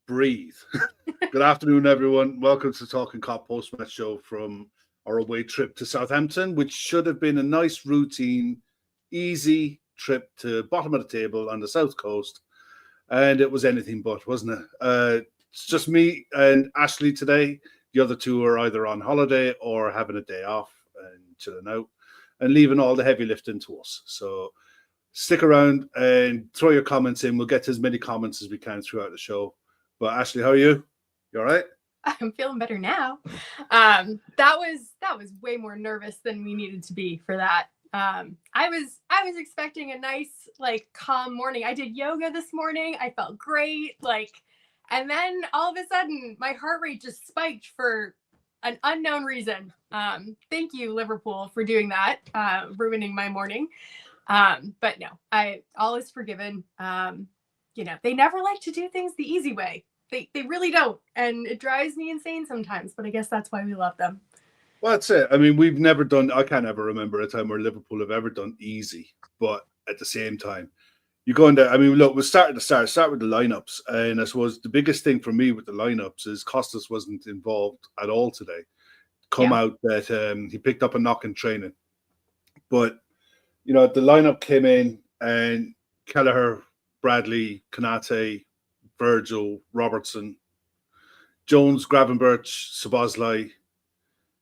breathe. Good afternoon, everyone. Welcome to Talkin Kop post-match show from our away trip to Southampton, which should have been a nice, routine, easy trip to bottom of the table on the south coast. And it was anything but, wasn't it? It's just me and Ashley today. The other two are either on holiday or having a day off and chilling out and leaving all the heavy lifting to us. So stick around and throw your comments in. We'll get to as many comments as we can throughout the show. But Ashley, how are you? You all right? I'm feeling better now. That was way more nervous than we needed to be for that. I was expecting a nice, calm morning. I did yoga this morning. I felt great. And then all of a sudden my heart rate just spiked for an unknown reason. Thank you, Liverpool, for doing that, ruining my morning. But no, all is forgiven. They never like to do things the easy way. They really don't. And it drives me insane sometimes, but I guess that's why we love them. Well, that's it. I mean, I can't ever remember a time where Liverpool have ever done easy, but at the same time, you go into, look, we'll start with the lineups. And I suppose the biggest thing for me with the lineups is Costas wasn't involved at all today. Out that he picked up a knock in training. But, the lineup came in and Kelleher, Bradley, Konate, Virgil, Robertson, Jones, Gravenberch, Szoboszlai,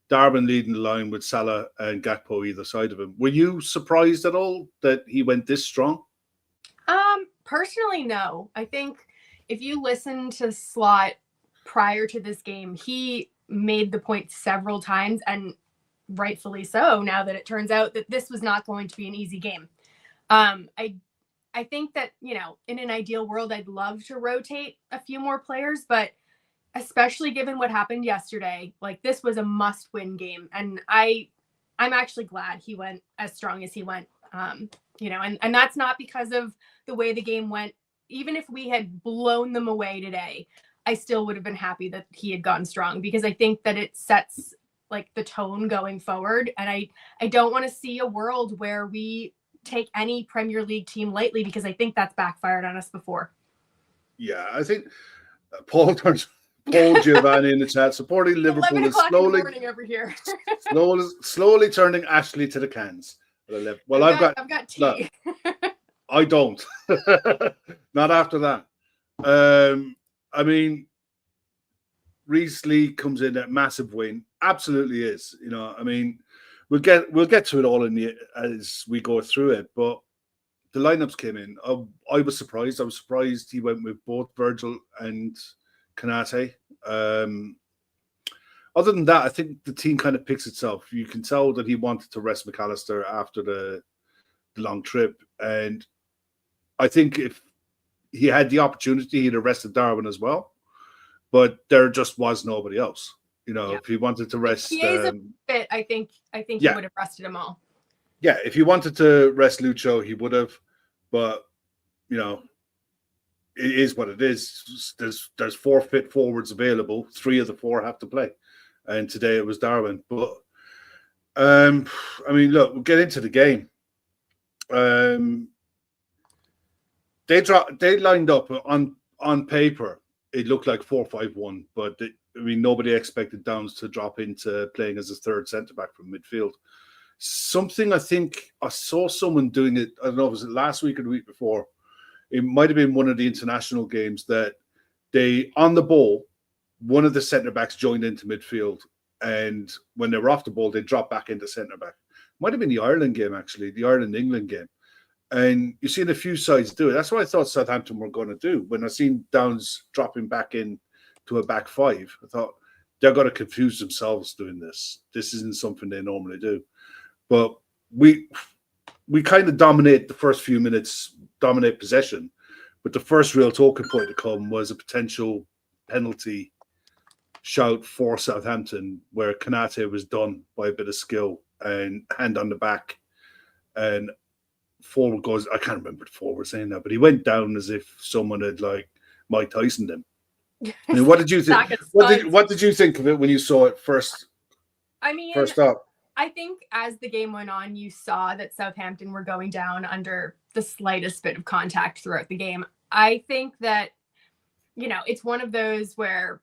Darwin leading the line with Salah and Gakpo either side of him. Were you surprised at all that he went this strong? Personally, no. I think if you listen to Slot prior to this game, he made the point several times, and rightfully so, now that it turns out that this was not going to be an easy game. I think that, in an ideal world, I'd love to rotate a few more players, but especially given what happened yesterday, this was a must-win game. And I'm actually glad he went as strong as he went, and that's not because of the way the game went. Even if we had blown them away today, I still would have been happy that he had gone strong, because I think that it sets the tone going forward. And I don't want to see a world where we take any Premier League team lightly, because I think that's backfired on us before. Yeah, I think Paul Giovanni in the chat supporting Liverpool is slowly over here. slowly turning Ashley to the cans. Well, I've got tea. No, I don't. Not after that. Reece Lee comes in at massive win. Absolutely is. We'll get to it all as we go through it. But the lineups came in. I was surprised. I was surprised he went with both Virgil and Konate. Other than that, I think the team kind of picks itself. You can tell that he wanted to rest McAllister after the long trip, and I think if he had the opportunity, he'd have rested Darwin as well. But there just was nobody else. If he wanted to rest, he is a bit. I think he would have rested them all. Yeah, if he wanted to rest Lucho, he would have. But it is what it is. There's 4 fit forwards available. 3 of the 4 have to play, and today it was Darwin. But look, we'll get into the game. They lined up on paper. It looked like 4-5-1, but nobody expected Downs to drop into playing as a third centre back from midfield. Something I think I saw someone doing it. I don't know, was it last week or the week before? It might have been one of the international games that they, on the ball, one of the centre backs joined into midfield, and when they were off the ball, they dropped back into centre back. Might have been the Ireland game, actually, the Ireland-England game. And you've seen a few sides do it. That's what I thought Southampton were going to do. When I seen Downs dropping back in to a back 5, I thought they're going to confuse themselves doing this. This isn't something they normally do. But we kind of dominate the first few minutes, dominate possession. But the first real talking point to come was a potential penalty shout for Southampton, where Konate was done by a bit of skill and hand on the back. And forward goes, I can't remember the forward saying that, but he went down as if someone had Mike Tyson him. What did you think? What did you think of it when you saw it first? First up, I think as the game went on, you saw that Southampton were going down under the slightest bit of contact throughout the game. I think that it's one of those where,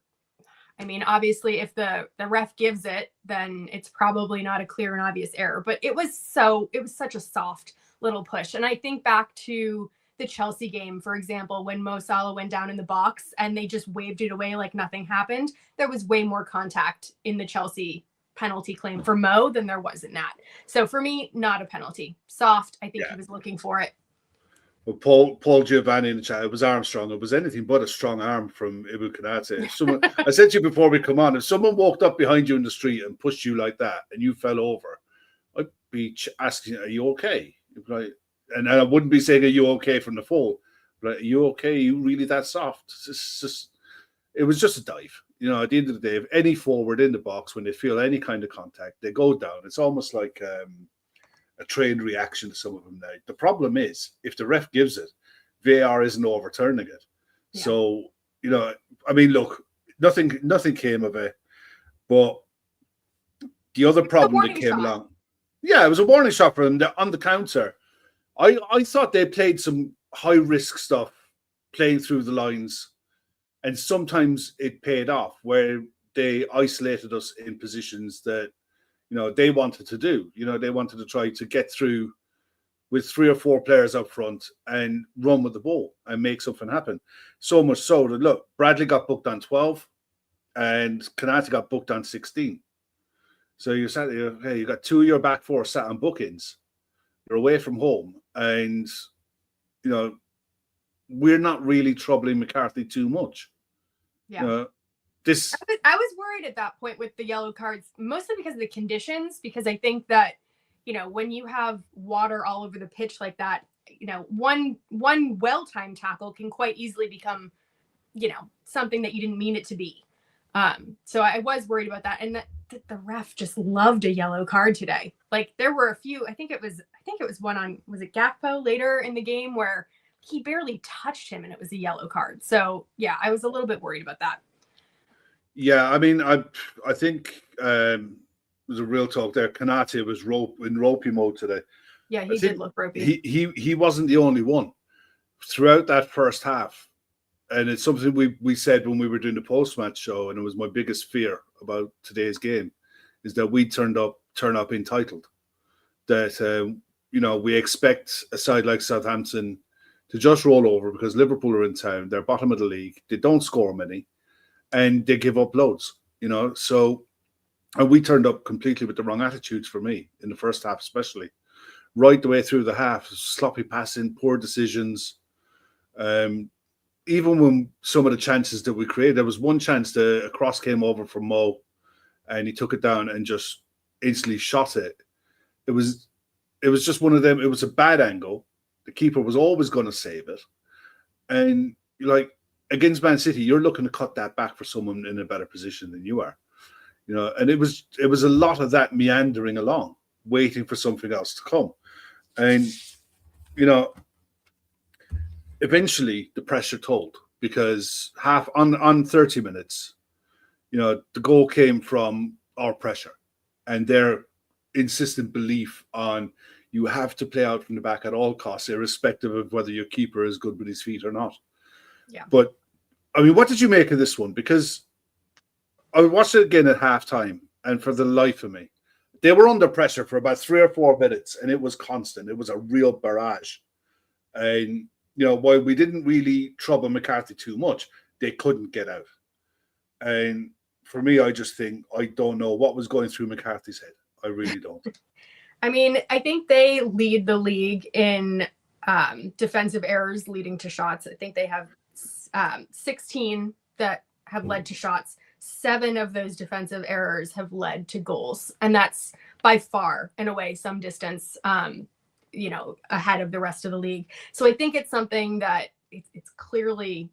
I mean, obviously if the ref gives it, then it's probably not a clear and obvious error, but it was such a soft little push. And I think back to the Chelsea game, for example, when Mo Salah went down in the box and they just waved it away like nothing happened. There was way more contact in the Chelsea penalty claim for Mo than there was in that. So for me, not a penalty. Soft. I think he was looking for it. Well, Paul Giovanni in the chat, it was Armstrong. It was anything but a strong arm from Ibu Konate. I said to you before we come on, if someone walked up behind you in the street and pushed you like that and you fell over, I'd be asking, are you okay? And I wouldn't be saying, are you okay from the fall? But are you okay? Are you really that soft? It was just a dive. At the end of the day, if any forward in the box, when they feel any kind of contact, they go down. It's almost like a trained reaction to some of them now. The problem is, if the ref gives it, VAR isn't overturning it. Yeah. So, I mean, look, nothing came of it. But the other problem that came along, it was a warning shot for them on the counter. I thought they played some high-risk stuff, playing through the lines, and sometimes it paid off where they isolated us in positions that, they wanted to do. They wanted to try to get through with 3 or 4 players up front and run with the ball and make something happen. So much so that, look, Bradley got booked on 12 and Konate got booked on 16. So you got 2 of your back 4 sat on bookings. You're away from home, and we're not really troubling McCarthy too much. Yeah. I was worried at that point with the yellow cards, mostly because of the conditions, because I think that, when you have water all over the pitch like that, one well-timed tackle can quite easily become, something that you didn't mean it to be. So I was worried about that. And that the ref just loved a yellow card today. Like, there were a few, I think it was one on, was it Gakpo later in the game where he barely touched him and it was a yellow card. So yeah, I was a little bit worried about that. Yeah, I mean, I think it was a real talk there. Konate was in ropey mode today. Yeah, he did look ropey. He wasn't the only one throughout that first half, and it's something we said when we were doing the post-match show, and it was my biggest fear about today's game, is that we turn up entitled. That we expect a side like Southampton to just roll over because Liverpool are in town. They're bottom of the league. They don't score many. And they give up loads, So, and we turned up completely with the wrong attitudes for me in the first half, especially right the way through the half. Sloppy passing, poor decisions. Even when some of the chances that we created, there was one chance a cross came over from Mo, and he took it down and just instantly shot it. It was just one of them. It was a bad angle. The keeper was always going to save it, and against Man City, you're looking to cut that back for someone in a better position than you are, and it was a lot of that meandering along, waiting for something else to come. And, eventually the pressure told, because on 30 minutes, the goal came from our pressure and their insistent belief on you have to play out from the back at all costs, irrespective of whether your keeper is good with his feet or not. Yeah. But I mean, what did you make of this one? Because I watched it again at halftime, and for the life of me, they were under pressure for about 3 or 4 minutes, and it was constant. It was a real barrage. And, while we didn't really trouble McCarthy too much, they couldn't get out. And for me, I just think, I don't know what was going through McCarthy's head. I really don't. I mean, I think they lead the league in defensive errors leading to shots. I think they have 16 that have led to shots. 7 of those defensive errors have led to goals. And that's by far, in a way, some distance, ahead of the rest of the league. So I think it's something that it's clearly,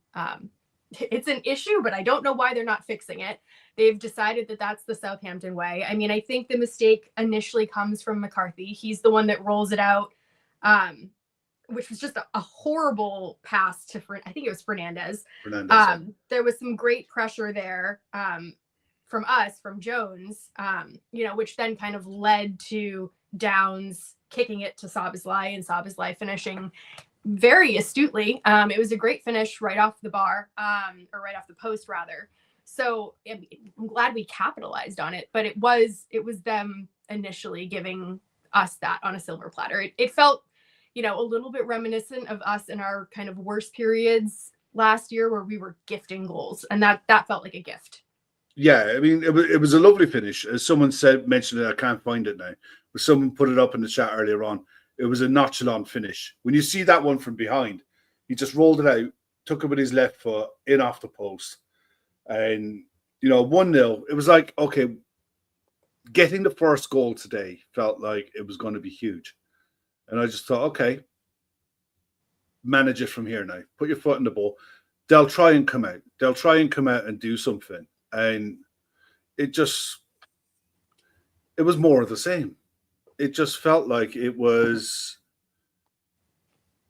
it's an issue, but I don't know why they're not fixing it. They've decided that that's the Southampton way. I mean, I think the mistake initially comes from McCarthy. He's the one that rolls it out. Which was just a horrible pass to, I think it was Fernandez. There was some great pressure there from Jones, which then kind of led to Downs kicking it to Szoboszlai and Szoboszlai finishing very astutely. It was a great finish right off the bar, or right off the post rather. So I'm glad we capitalized on it, but it was them initially giving us that on a silver platter. It felt, a little bit reminiscent of us in our kind of worst periods last year where we were gifting goals, and that felt like a gift. Yeah, I mean, it was a lovely finish. As someone mentioned it, I can't find it now, but someone put it up in the chat earlier on. It was a nonchalant finish. When you see that one from behind, he just rolled it out, took it with his left foot in off the post, and 1-0. It was like, okay, getting the first goal today felt like it was going to be huge, and I just thought, okay, manage it from here now. Put your foot in the ball. They'll try and come out. They'll try and come out and do something. And it was more of the same. It just felt like it was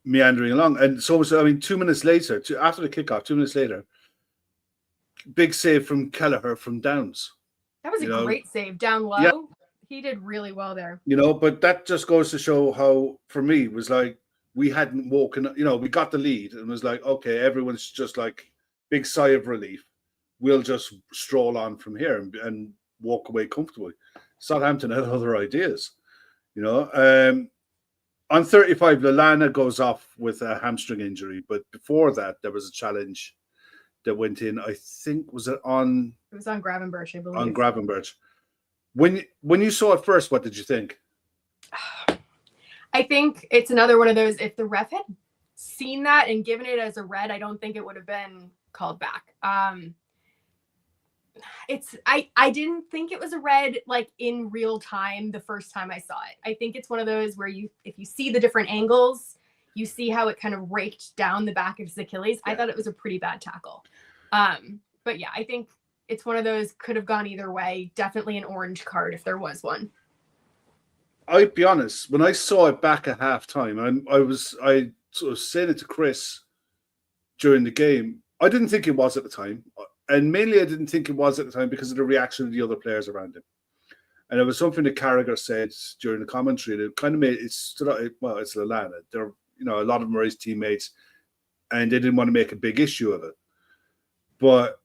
meandering along. And so, 2 minutes later, after the kickoff, 2 minutes later, big save from Kelleher from Downs. That was a great save down low. Yeah. He did really well there. But that just goes to show how, for me, it was like we hadn't woken, we got the lead and it was like, okay, everyone's just like big sigh of relief. We'll just stroll on from here and walk away comfortably. Southampton had other ideas, On 35, Lallana goes off with a hamstring injury, but before that, there was a challenge that went in. I think was it on? It was on Gravenberch, I believe. On Gravenberch. When you saw it first, what did you think? I think it's another one of those. If the ref had seen that and given it as a red, I don't think it would have been called back. I didn't think it was a red like in real time the first time I saw it. I think it's one of those where if you see the different angles, you see how it kind of raked down the back of his Achilles. Yeah. I thought it was a pretty bad tackle. But yeah, I think it's one of those could have gone either way. Definitely an orange card if there was one. I'd be honest, when I saw it back at halftime, I sort of said it to Chris during the game. I didn't think it was at the time. And mainly I didn't think it was at the time because of the reaction of the other players around him. And it was something that Carragher said during the commentary that kind of made it stood out. Well, it's Lallana. They're, a lot of them are his teammates and they didn't want to make a big issue of it. But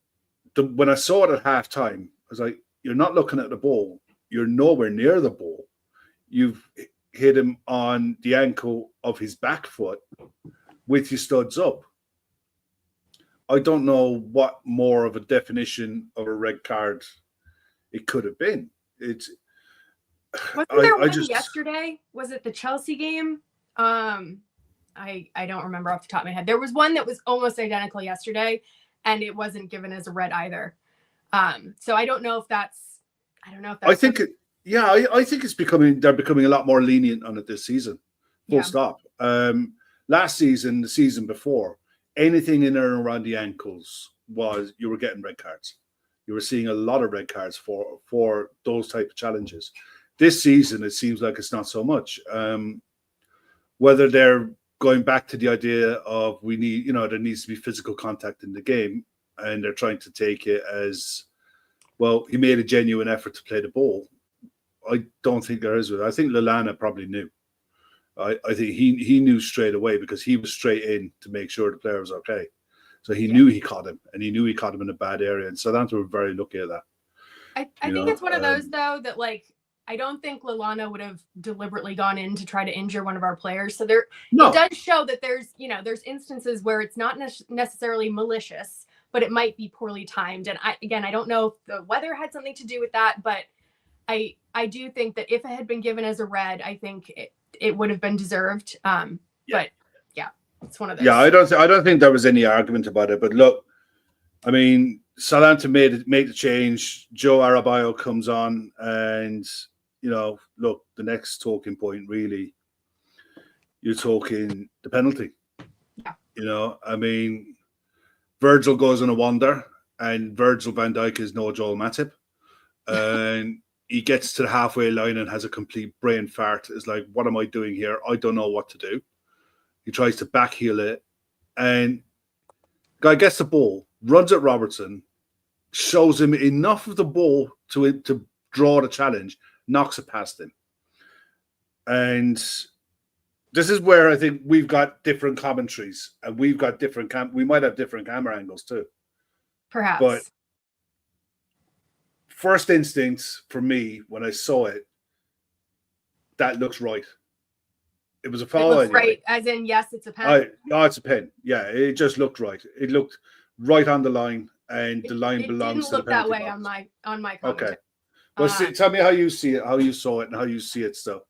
when I saw it at halftime, I was like, you're not looking at the ball. You're nowhere near the ball. You've hit him on the ankle of his back foot with your studs up. I don't know what more of a definition of a red card it could have been. Wasn't there one yesterday? Was it the Chelsea game? I don't remember off the top of my head. There was one that was almost identical yesterday, and it wasn't given as a red either. So I don't know if that's. I think it's becoming. They're becoming a lot more lenient on it this season. Full stop. Last season, the season before, anything in and around the ankles you were getting red cards. You were seeing a lot of red cards for those type of challenges. This season, it seems like it's not so much. Whether they're going back to the idea of there needs to be physical contact in the game, and they're trying to take it as, well, he made a genuine effort to play the ball. I don't think there is. I think Lallana probably knew. I think he knew straight away because he was straight in to make sure the player was okay. So he knew he caught him, and he knew he caught him in a bad area. And Southampton were very lucky at that. I think it's one of those, though, that, like, I don't think Lallana would have deliberately gone in to try to injure one of our players. So it does show that there's instances where it's not necessarily malicious, but it might be poorly timed. And I don't know if the weather had something to do with that, but I do think that if it had been given as a red, I think it would have been deserved. But yeah, it's one of those. Yeah, I don't think there was any argument about it. But look, I mean, Southampton made the change. Joe Arabayo comes on, and look, the next talking point really, you're talking the penalty. Yeah. I mean, Virgil goes on a wander, and Virgil van Dijk is no Joel Matip, and he gets to the halfway line and has a complete brain fart. It's like, what am I doing here? I don't know what to do. He tries to backheel it, and guy gets the ball, runs at Robertson, shows him enough of the ball to draw the challenge, knocks it past him. And this is where I think we've got different commentaries, and we've got different we might have different camera angles too. Perhaps. But first instincts for me when I saw it, that looks right. It was a foul. It looks anyway. right, as in yes, it's a pen. It's a pen. Yeah, it just looked right. It looked right on the line, and the line belongs to the penalty box. It didn't look that way on my commentary. Okay. Well, tell me how you see it, how you saw it, and how you see it still.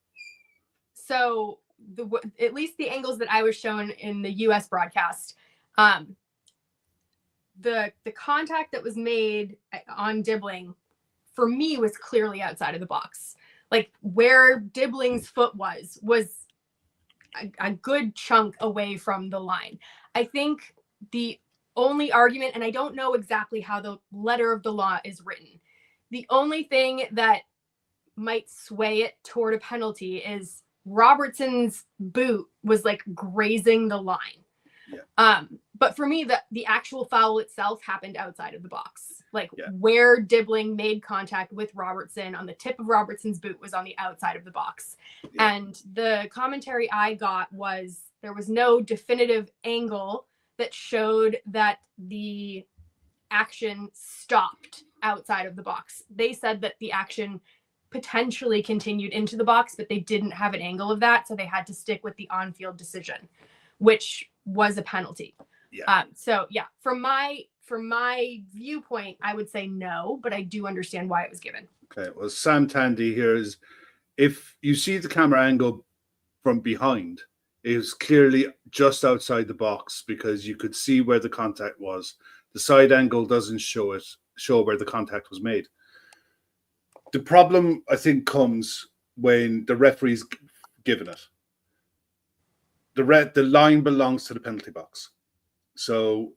So at least the angles that I was shown in the U.S. broadcast, the contact that was made on Dibbling, for me, was clearly outside of the box. Like where Dibbling's foot was a good chunk away from the line. I think the only argument, and I don't know exactly how the letter of the law is written, the only thing that might sway it toward a penalty is Robertson's boot was like grazing the line. Yeah. But for me, the actual foul itself happened outside of the box. Like where Dibbling made contact with Robertson on the tip of Robertson's boot was on the outside of the box. Yeah. And the commentary I got was there was no definitive angle that showed that the action stopped outside of the box. They said that the action potentially continued into the box, but they didn't have an angle of that. So they had to stick with the on-field decision, which was a penalty. Yeah. From my viewpoint, I would say no, but I do understand why it was given. Okay. Well, Sam Tandy here is, if you see the camera angle from behind, it was clearly just outside the box because you could see where the contact was. The side angle doesn't show where the contact was made. The problem, I think, comes when the referee's given it. The line belongs to the penalty box. So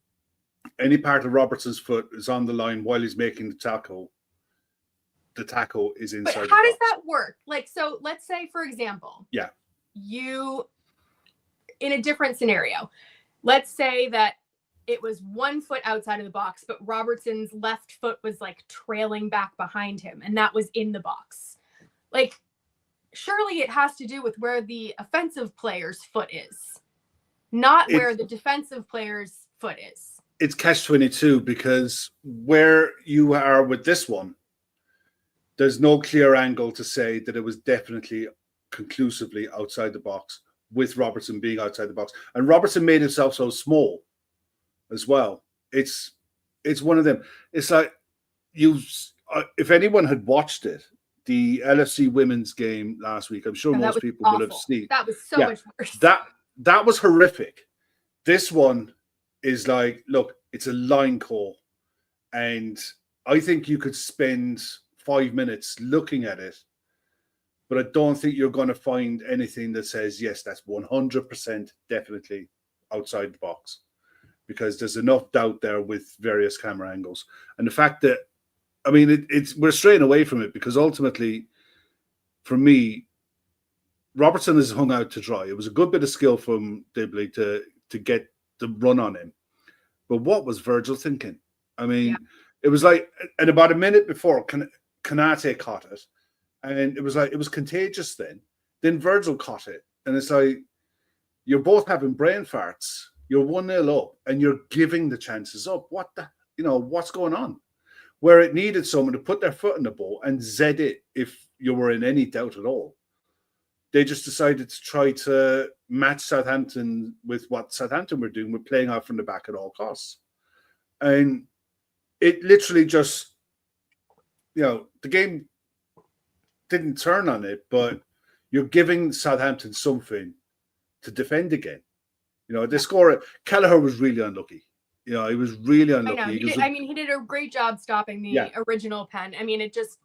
any part of Robertson's foot is on the line while he's making the tackle. The tackle is inside the box. But how does that work? Like, so let's say, for example, you, in a different scenario, let's say that it was 1 foot outside of the box, but Robertson's left foot was like trailing back behind him, and that was in the box. Like, surely it has to do with where the offensive player's foot is, not where the defensive player's foot is. It's catch-22 because where you are with this one, there's no clear angle to say that it was definitely conclusively outside the box with Robertson being outside the box. And Robertson made himself so small as well. It's one of them. It's like if anyone had watched it, the LFC women's game last week, I'm sure most people will have seen. That was so much worse. That was horrific. This one is like, look, it's a line call. And I think you could spend 5 minutes looking at it, but I don't think you're going to find anything that says, yes, that's 100% definitely outside the box, because there's enough doubt there with various camera angles. And the fact that, I mean, we're straying away from it because ultimately, for me, Robertson is hung out to dry. It was a good bit of skill from Dibley to get the run on him. But what was Virgil thinking? I mean, it was like, and about a minute before, Kanate caught it. And it was like, it was contagious then. Then Virgil caught it. And it's like, you're both having brain farts. You're 1-0 up and you're giving the chances up. What's going on? Where it needed someone to put their foot in the ball and zed it if you were in any doubt at all. They just decided to try to match Southampton with what Southampton were doing, with playing out from the back at all costs. And it literally just, the game didn't turn on it, but you're giving Southampton something to defend again. They score. Kelleher was really unlucky. He was really unlucky. I know. He did a great job stopping the original pen. I mean, it just...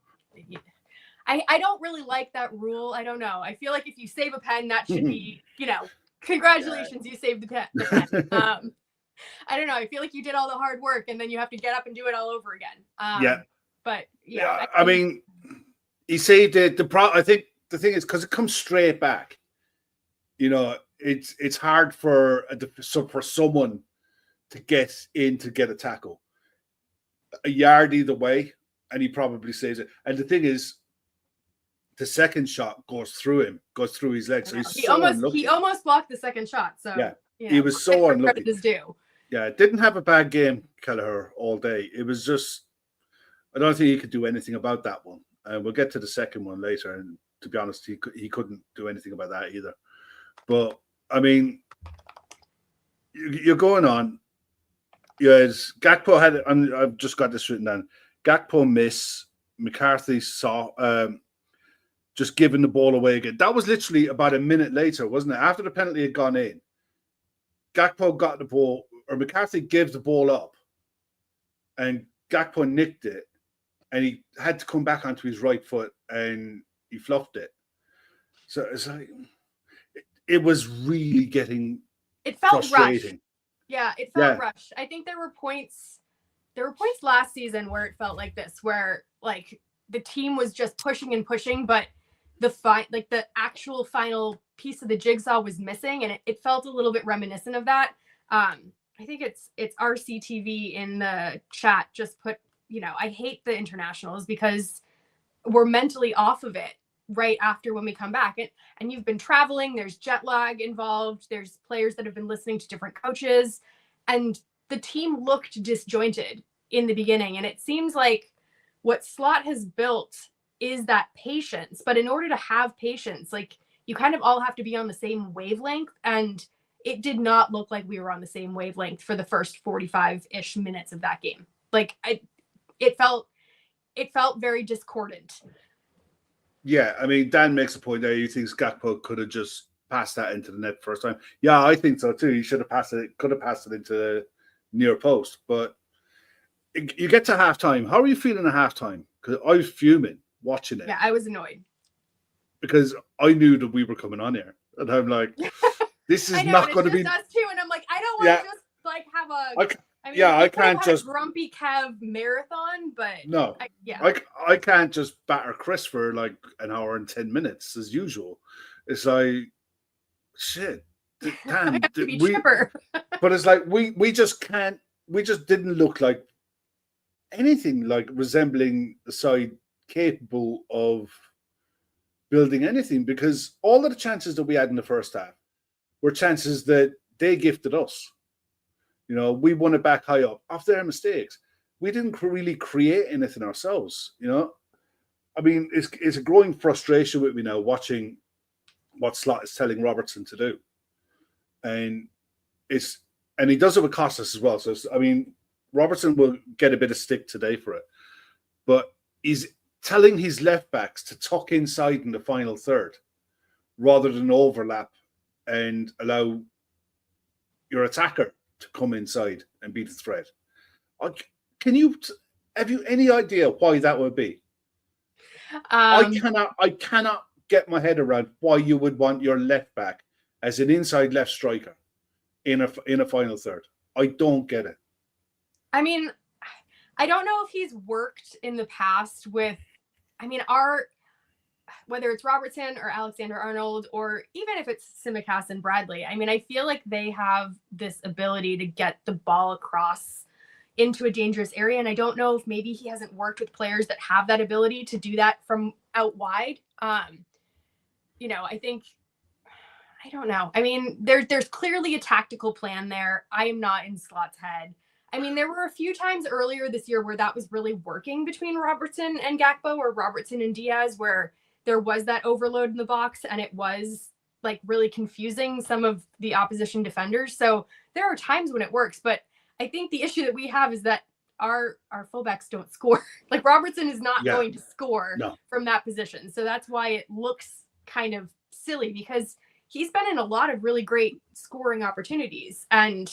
I don't really like that rule. I don't know. I feel like if you save a pen, that should be, congratulations, you saved the pen. I don't know. I feel like you did all the hard work and then you have to get up and do it all over again. But I mean, he saved it. I think the thing is, because it comes straight back, it's hard for someone to get in to get a tackle. A yard either way, and he probably saves it. And the thing is, the second shot goes through his legs. So he's he so unlucky. He almost blocked the second shot. So yeah, you know, he was so unlucky. Credit is due. Yeah, didn't have a bad game, Kelleher, all day. It was just, I don't think he could do anything about that one. And we'll get to the second one later. And to be honest, he couldn't do anything about that either. But I mean, you're going on. Yes, Gakpo had, and I've just got this written down. Gakpo miss, McCarthy saw, just giving the ball away again. That was literally about a minute later, wasn't it? After the penalty had gone in, Gakpo got the ball, or McCarthy gave the ball up, and Gakpo nicked it, and he had to come back onto his right foot, and he fluffed it. So it's like, it was really getting frustrating. Rushed. Yeah, it felt rushed. I think there were points last season where it felt like this, where like the team was just pushing and pushing, but the actual final piece of the jigsaw was missing, and it felt a little bit reminiscent of that. I think it's RCTV in the chat just put, I hate the internationals because we're mentally off of it right after when we come back, and you've been traveling, there's jet lag involved, there's players that have been listening to different coaches, and the team looked disjointed in the beginning. And it seems like what Slot has built is that patience, but in order to have patience, like, you kind of all have to be on the same wavelength, and it did not look like we were on the same wavelength for the first 45-ish minutes of that game. Like, it felt very discordant. Yeah, I mean, Dan makes a point there. He thinks Gakpo could have just passed that into the net first time. Yeah, I think so too. He should have passed it. Could have passed it into the near post. But you get to halftime. How are you feeling at halftime? Because I was fuming watching it. Yeah, I was annoyed because I knew that we were coming on here, and I'm like, this is not going to be us too. And I'm like, I don't want to just like have a. I can't just grumpy Kev marathon, but no, I can't just batter Chris for like an hour and 10 minutes as usual. It's like shit. Damn, but it's like we just can't. We just didn't look like anything like resembling a side capable of building anything, because all of the chances that we had in the first half were chances that they gifted us. We won it back high up after their mistakes. We didn't really create anything ourselves. I mean, it's a growing frustration with me now watching what Slot is telling Robertson to do, and he does it with Costas as well. So I mean, Robertson will get a bit of stick today for it, but he's telling his left backs to tuck inside in the final third rather than overlap and allow your attacker to come inside and be the threat. Have you any idea why that would be? I cannot get my head around why you would want your left back as an inside left striker in a final third. I don't get it. I mean, I don't know if he's worked in the past with, whether it's Robertson or Alexander-Arnold, or even if it's Tsimikas and Bradley. I mean, I feel like they have this ability to get the ball across into a dangerous area. And I don't know if maybe he hasn't worked with players that have that ability to do that from out wide. I don't know. I mean, there's clearly a tactical plan there. I am not in Slot's head. I mean, there were a few times earlier this year where that was really working between Robertson and Gakpo, or Robertson and Diaz, where there was that overload in the box and it was like really confusing some of the opposition defenders. So there are times when it works, but I think the issue that we have is that our fullbacks don't score. Like, Robertson is not going to score from that position. So that's why it looks kind of silly, because he's been in a lot of really great scoring opportunities, and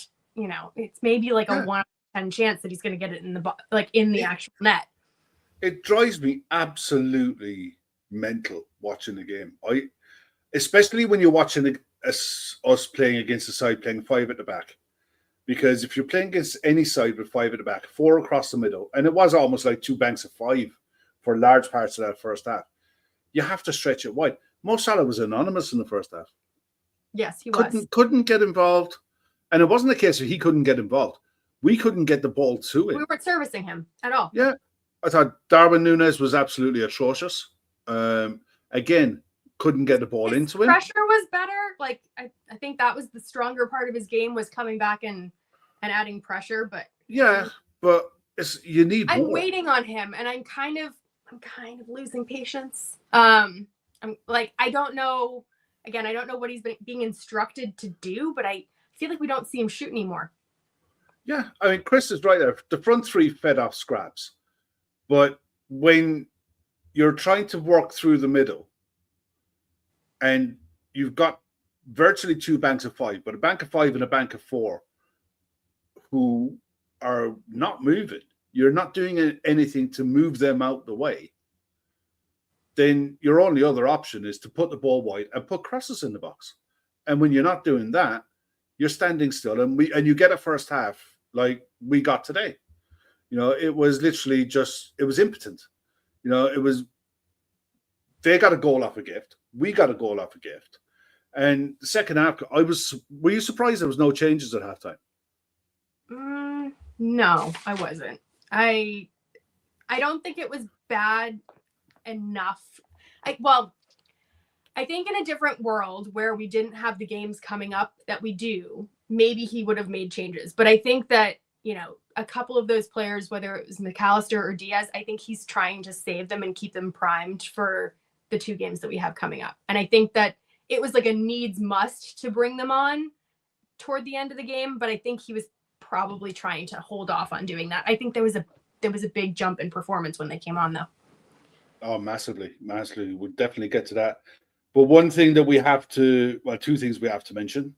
it's maybe like a 1 out of 10 chance that he's going to get it in the actual net. It drives me absolutely mental watching the game. Especially when you're watching us playing against a side playing 5 at the back, because if you're playing against any side with 5 at the back, 4 across the middle, and it was almost like 2 banks of 5 for large parts of that first half, you have to stretch it wide. Mo Salah was anonymous in the first half. Yes, he was. Couldn't get involved. And it wasn't a case of he couldn't get involved. We couldn't get the ball to him. We weren't servicing him at all. Yeah. I thought Darwin Núñez was absolutely atrocious. Again, couldn't get the ball His into him. Pressure was better. Like I think that was the stronger part of his game, was coming back and adding pressure. But Yeah, but you need I'm more. waiting on him, and I'm kind of losing patience. I'm like, I don't know. Again, I don't know what he's being instructed to do, but I feel like we don't see him shoot anymore. Yeah, I mean, Chris is right there. The front three fed off scraps. But when you're trying to work through the middle and you've got virtually two banks of five, but a bank of five and a bank of four who are not moving, you're not doing anything to move them out the way, then your only other option is to put the ball wide and put crosses in the box. And when you're not doing that, you're standing still, and you get a first half like we got today. It was literally it was impotent. They got a goal off a gift. We got a goal off a gift. And the second half, were you surprised there was no changes at halftime? No, I wasn't. I don't think it was bad enough. I think in a different world where we didn't have the games coming up that we do, maybe he would have made changes. But I think that, a couple of those players, whether it was McAllister or Diaz, I think he's trying to save them and keep them primed for the two games that we have coming up. And I think that it was like a needs must to bring them on toward the end of the game, but I think he was probably trying to hold off on doing that. I think there was a big jump in performance when they came on, though. Oh, massively. We'll definitely get to that. But one thing that two things we have to mention.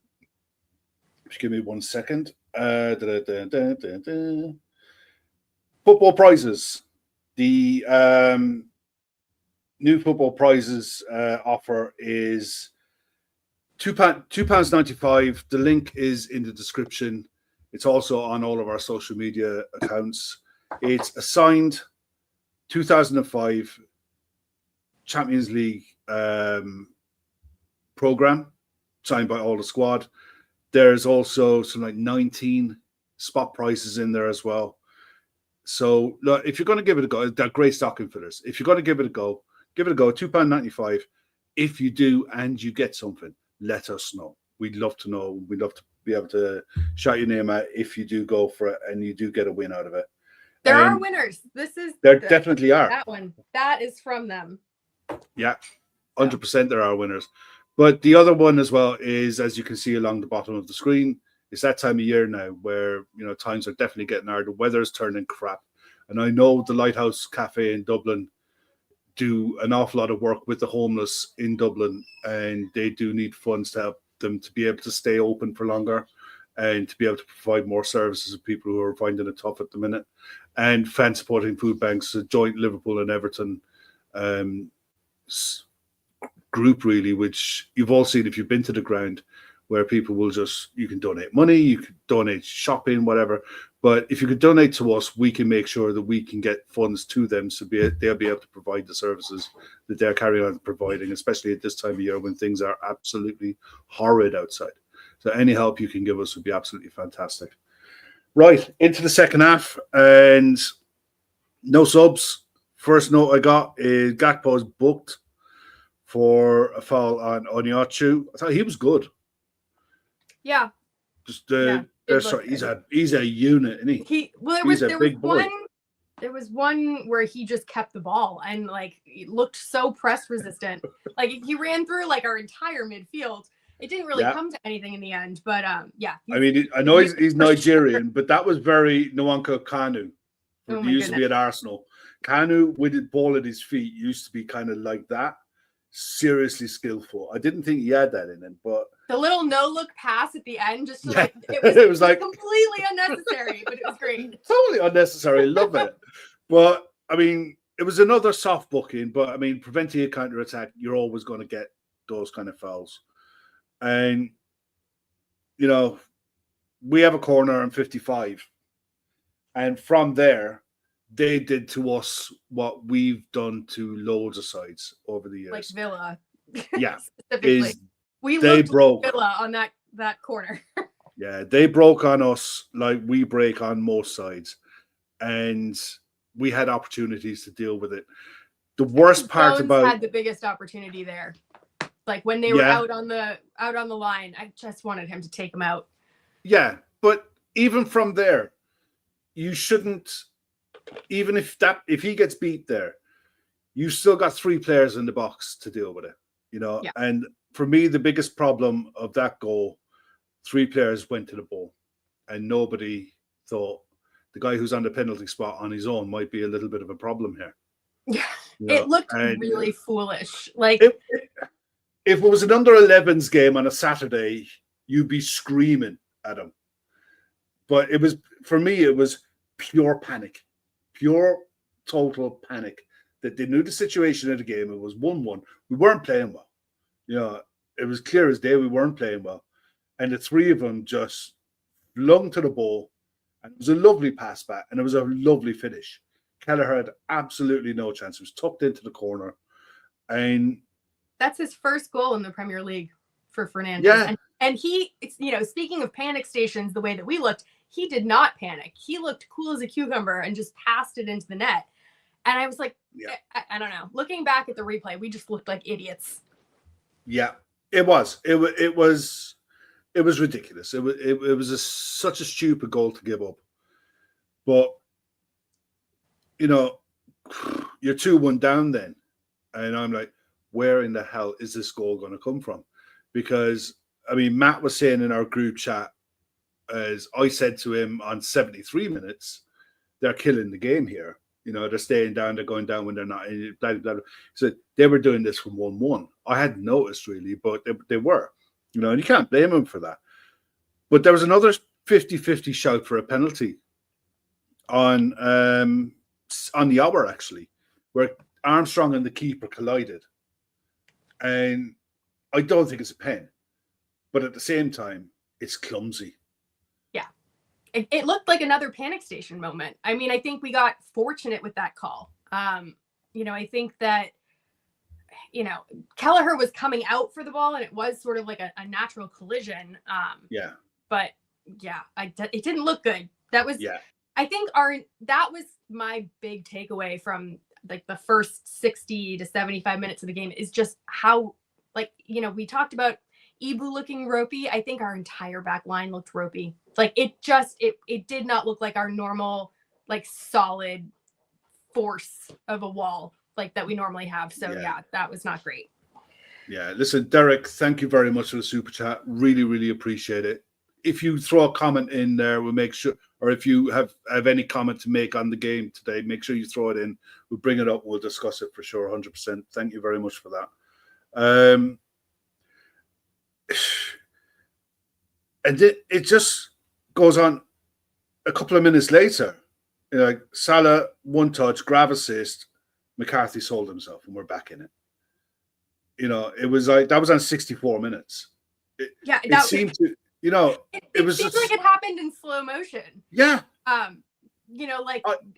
Just give me 1 second. Football prizes. The new football prizes offer is £2.95. The link is in the description. It's also on all of our social media accounts. It's a signed 2005 Champions League program signed by all the squad. There's also some 19 spot prices in there as well. So look, if you're going to give it a go, they're great stocking fillers. If you're going to give it a go, £2.95. If you do and you get something, let us know. We'd love to know. We'd love to be able to shout your name out if you do go for it and you do get a win out of it. There are winners. There definitely are. That one. That is from them. Yeah, 100% there are winners. But the other one as well is, as you can see along the bottom of the screen, it's that time of year now where, times are definitely getting hard. The weather's turning crap. And I know the Lighthouse Cafe in Dublin do an awful lot of work with the homeless in Dublin, and they do need funds to help them to be able to stay open for longer and to be able to provide more services to people who are finding it tough at the minute. And fan supporting food banks, a joint Liverpool and Everton group, really, which you've all seen if you've been to the ground, where people will you can donate money, you can donate shopping, whatever. But if you could donate to us, we can make sure that we can get funds to them so they'll be able to provide the services that they're carrying on providing, especially at this time of year when things are absolutely horrid outside. So any help you can give us would be absolutely fantastic. Right, into the second half, and no subs. First note I got is Gakpo's booked for a foul on Onyeochu. I thought he was good. Yeah. He's a unit, isn't he? There was one where he just kept the ball and he looked so press resistant. He ran through our entire midfield. It didn't really come to anything in the end, but yeah. I mean, I know he's Nigerian, but that was very Nwankwo Kanu. He used to be at Arsenal. Kanu with the ball at his feet used to be kind of like that. Seriously skillful. I didn't think he had that in him, but the little no-look pass at the end, just it was completely unnecessary, but it was great. Totally unnecessary. Love it. But I mean, it was another soft booking. But I mean, preventing a counter attack, you're always going to get those kind of fouls. And we have a corner on 55, and from there, they did to us what we've done to loads of sides over the years. Like Villa. Yeah. Specifically. They broke Villa on that corner. Yeah, they broke on us like we break on most sides. And we had opportunities to deal with it. The worst part Jones about had the biggest opportunity there. Like when they were out on the line, I just wanted him to take him out. Yeah, but even from there, you shouldn't. Even if he gets beat there, you still got 3 players in the box to deal with it. Yeah. And for me, the biggest problem of that goal, 3 players went to the ball, and nobody thought the guy who's on the penalty spot on his own might be a little bit of a problem here. Yeah, it looked really foolish. Like if it was an under 11s game on a Saturday, you'd be screaming at him. But it was, for me, it was pure panic, pure total panic. That they knew the situation of the game. It was 1-1. We weren't playing well. It was clear as day we weren't playing well. And the 3 of them just flung to the ball. And it was a lovely pass back. And it was a lovely finish. Kelleher had absolutely no chance. It was tucked into the corner. And that's his first goal in the Premier League for Fernandes. Yeah. And he, speaking of panic stations, the way that we looked, he did not panic. He looked cool as a cucumber and just passed it into the net. And I was like, I don't know. Looking back at the replay, we just looked like idiots. Yeah, it was. It was ridiculous. It was such a stupid goal to give up. But you're 2-1 down then, and I'm like, where in the hell is this goal going to come from? Because Matt was saying in our group chat, as I said to him on 73 minutes, they're killing the game here. They're staying down, they're going down when they're not. Blah, blah, blah. So they were doing this from 1-1. I hadn't noticed really, but they were. And you can't blame them for that. But there was another 50-50 shout for a penalty on the hour, actually, where Armstrong and the keeper collided. And I don't think it's a pen. But at the same time, it's clumsy. It looked like another panic station moment. I think we got fortunate with that call. I think that, Kelleher was coming out for the ball and it was sort of like a natural collision. But it didn't look good. That was, I think that was my big takeaway from like the first 60 to 75 minutes of the game is just how, we talked about Ibu looking ropey. I think our entire back line looked ropey. Like it did not look like our normal, like solid force of a wall like that we normally have. So that was not great. Yeah. Listen, Derek, thank you very much for the super chat. Really, really appreciate it. If you throw a comment in there, we'll make sure, or if you have any comment to make on the game today, make sure you throw it in. We'll bring it up. We'll discuss it for sure. 100%. Thank you very much for that. And it just goes on a couple of minutes later. Salah, 1 touch, grab assist, McCarthy sold himself, and we're back in it. It was like that was on 64 minutes. It seemed to, it was seems like it happened in slow motion. Yeah.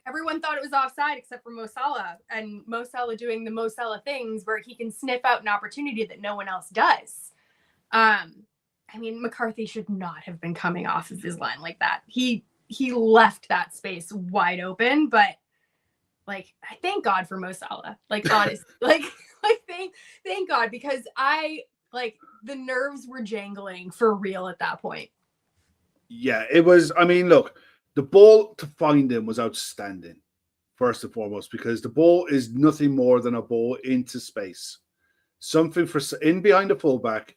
Everyone thought it was offside except for Mo Salah, and Mo Salah doing the Mo Salah things where he can sniff out an opportunity that no one else does. McCarthy should not have been coming off of his line like that. He left that space wide open, but I thank God for Mo Salah. Honestly, thank God, because the nerves were jangling for real at that point. Yeah, it was. Look, the ball to find him was outstanding, first and foremost, because the ball is nothing more than a ball into space. Something for in behind the fullback,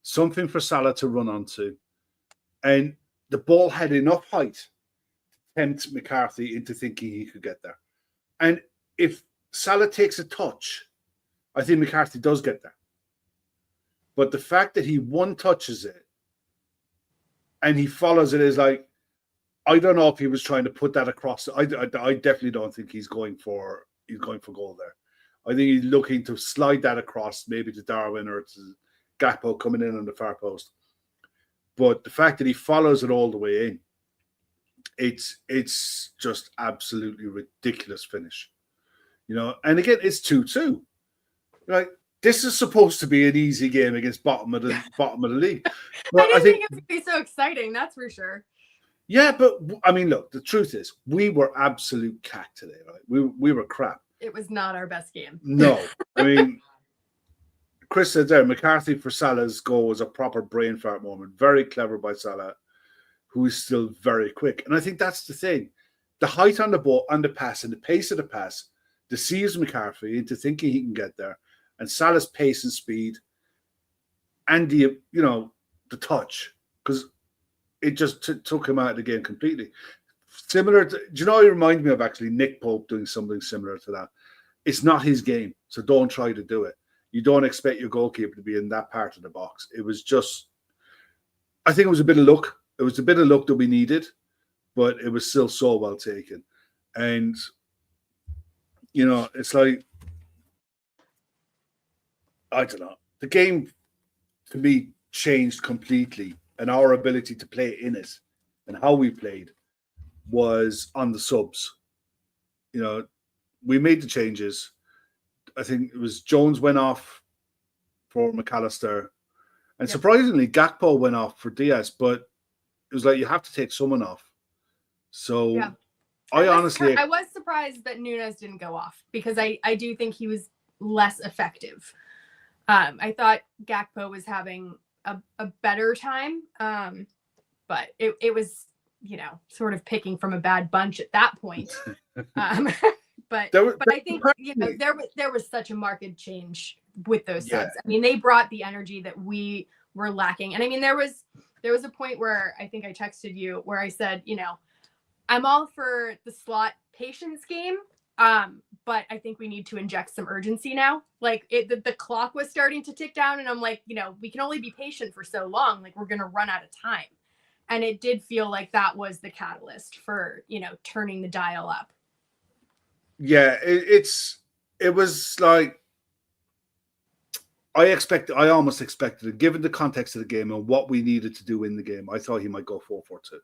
something for Salah to run onto. And the ball had enough height to tempt McCarthy into thinking he could get there. And if Salah takes a touch, I think McCarthy does get there. But the fact that he one touches it and he follows it is like, I don't know if he was trying to put that across. I definitely don't think he's going for goal there. I think he's looking to slide that across, maybe to Darwin or to Gakpo coming in on the far post. But the fact that he follows it all the way in, it's just absolutely ridiculous finish. And again, it's 2-2. This is supposed to be an easy game against bottom of the league. But I think it would be so exciting, that's for sure. Yeah, but look, the truth is, we were absolute cack today, right? We were crap. It was not our best game. No. I mean, Chris said there, McCarthy for Salah's goal was a proper brain fart moment. Very clever by Salah, who is still very quick. And I think that's the thing. The height on the ball, on the pass, and the pace of the pass deceives McCarthy into thinking he can get there. And Salah's pace and speed and the touch, because it just took him out of the game completely. Similar to, do you know, it reminded me of actually Nick Pope doing something similar to that. It's not his game, so don't try to do it. You don't expect your goalkeeper to be in that part of the box. It was just, I think it was a bit of luck. It was a bit of luck that we needed, but it was still so well taken. And, it's like, I don't know. The game, to me, changed completely, and our ability to play in it and how we played was on the subs. We made the changes. I think it was Jones went off for McAllister, and surprisingly, Gakpo went off for Diaz, but it was like you have to take someone off. So yeah. I was surprised that Nunes didn't go off, because I do think he was less effective. I thought Gakpo was having a better time, but it was, sort of picking from a bad bunch at that point. But I think there was such a marked change with those subs. I mean, they brought the energy that we were lacking. And I mean, there was a point where I think I texted you where I said, I'm all for the slot patience game, but I think we need to inject some urgency now. Like the clock was starting to tick down, and I'm like, we can only be patient for so long. Like, we're going to run out of time. And it did feel like that was the catalyst for, turning the dial up. Yeah, it was like, I almost expected it, given the context of the game and what we needed to do in the game. I thought he might go 4-4-2.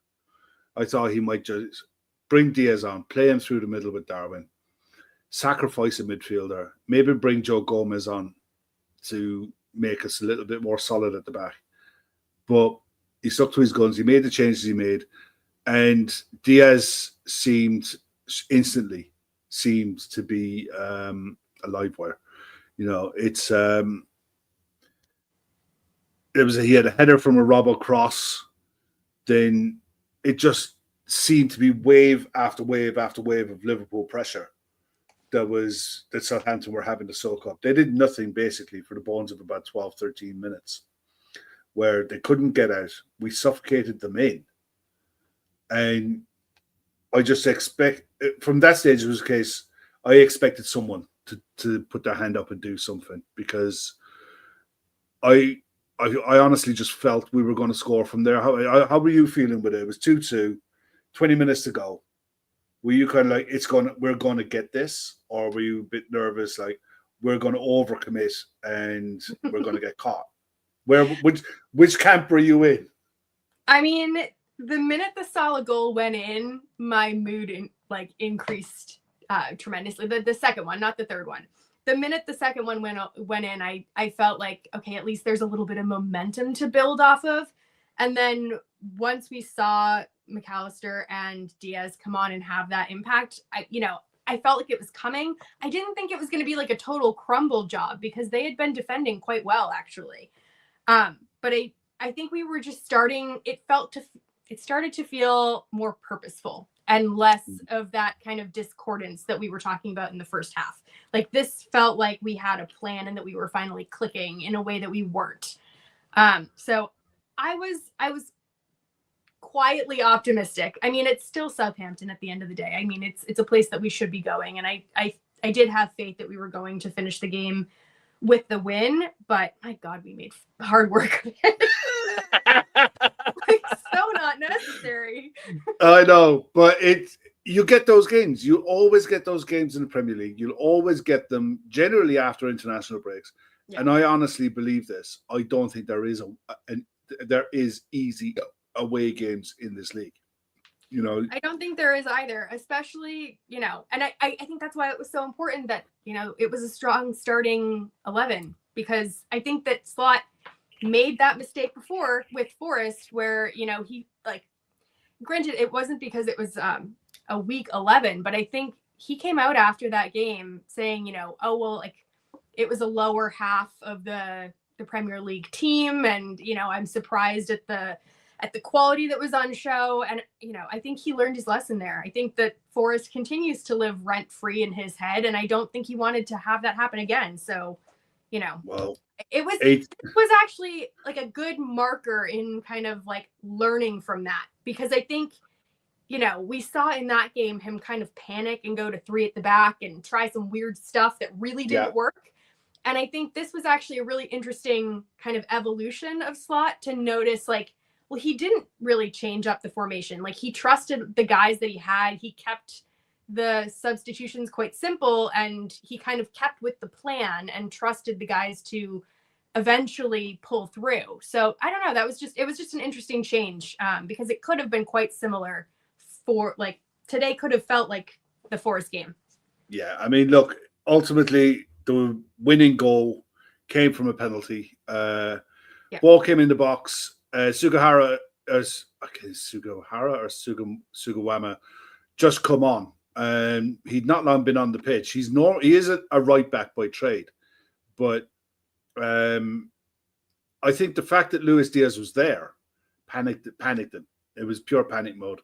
I thought he might just bring Diaz on, play him through the middle with Darwin, sacrifice a midfielder, maybe bring Joe Gomez on to make us a little bit more solid at the back. But he stuck to his guns. He made the changes he made, and Diaz instantly seemed to be a live wire. He had a header from a Robbo cross. Then it just seemed to be wave after wave after wave of Liverpool pressure that Southampton were having to soak up. They did nothing basically for the bones of about 12, 13 minutes, where they couldn't get out. We suffocated them in. And I just expect, from that stage, it was a case, I expected someone to put their hand up and do something, because I honestly just felt we were going to score from there. How were you feeling with it? It was 2-2, 20 minutes to go. Were you kind of like, we're going to get this? Or were you a bit nervous, like, we're going to overcommit and we're going to get caught? Which camp were you in? I mean, the minute the Salah goal went in, my mood increased tremendously. The second one, not the third one. The minute the second one went in, I felt like, okay, at least there's a little bit of momentum to build off of. And then once we saw McAllister and Diaz come on and have that impact, I felt like it was coming. I didn't think it was going to be like a total crumble job, because they had been defending quite well, actually. But I think we were just starting. It started to feel more purposeful and less of that kind of discordance that we were talking about in the first half. Like, this felt like we had a plan and that we were finally clicking in a way that we weren't. So I was quietly optimistic. I mean, it's still Southampton at the end of the day. I mean, it's a place that we should be going. And I did have faith that we were going to finish the game with the win, but my God, we made hard work. So not necessary. I know, but you get those games. You always get those games in the Premier League. You'll always get them generally after international breaks. Yeah. And I honestly believe this. I don't think there is easy away games in this league. I don't think there is either, especially, and I think that's why it was so important that, it was a strong starting 11, because I think that Slot made that mistake before with Forrest, where, he, granted, it wasn't because it was a week 11, but I think he came out after that game saying, oh, well, like it was a lower half of the Premier League team. And, I'm surprised at the quality that was on show. And, I think he learned his lesson there. I think that Forrest continues to live rent free in his head. And I don't think he wanted to have that happen again. So, well, it was actually like a good marker in kind of like learning from that, because I think, we saw in that game him kind of panic and go to 3 at the back and try some weird stuff that really didn't work. And I think this was actually a really interesting kind of evolution of Slot to notice, like, well, he didn't really change up the formation. Like, he trusted the guys that he had. He kept the substitutions quite simple, and he kind of kept with the plan and trusted the guys to eventually pull through. So I don't know. It was just an interesting change, because it could have been quite similar for, like, today could have felt like the Forest game. Yeah. I mean, look, ultimately the winning goal came from a penalty. Ball came in the box. Sugawama just come on. He'd not long been on the pitch. He is a right back by trade, but I think the fact that Luis Diaz was there panicked him. It was pure panic mode.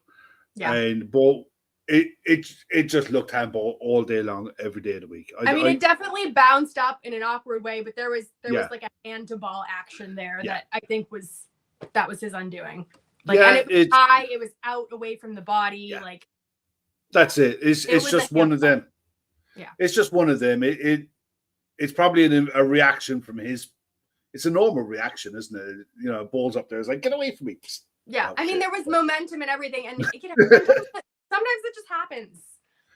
Yeah. And ball, it just looked handball all day long, every day of the week. It definitely bounced up in an awkward way, but there was like a hand to ball action there that I think was his undoing. Like, and it was high, it was out away from the body. Yeah. Like, that's it. It's just one of them. Yeah. It's just one of them. It's probably a reaction from his. It's a normal reaction, isn't it? Ball's up there. It's like, get away from me. Yeah. There was momentum and everything. And, sometimes it just happens.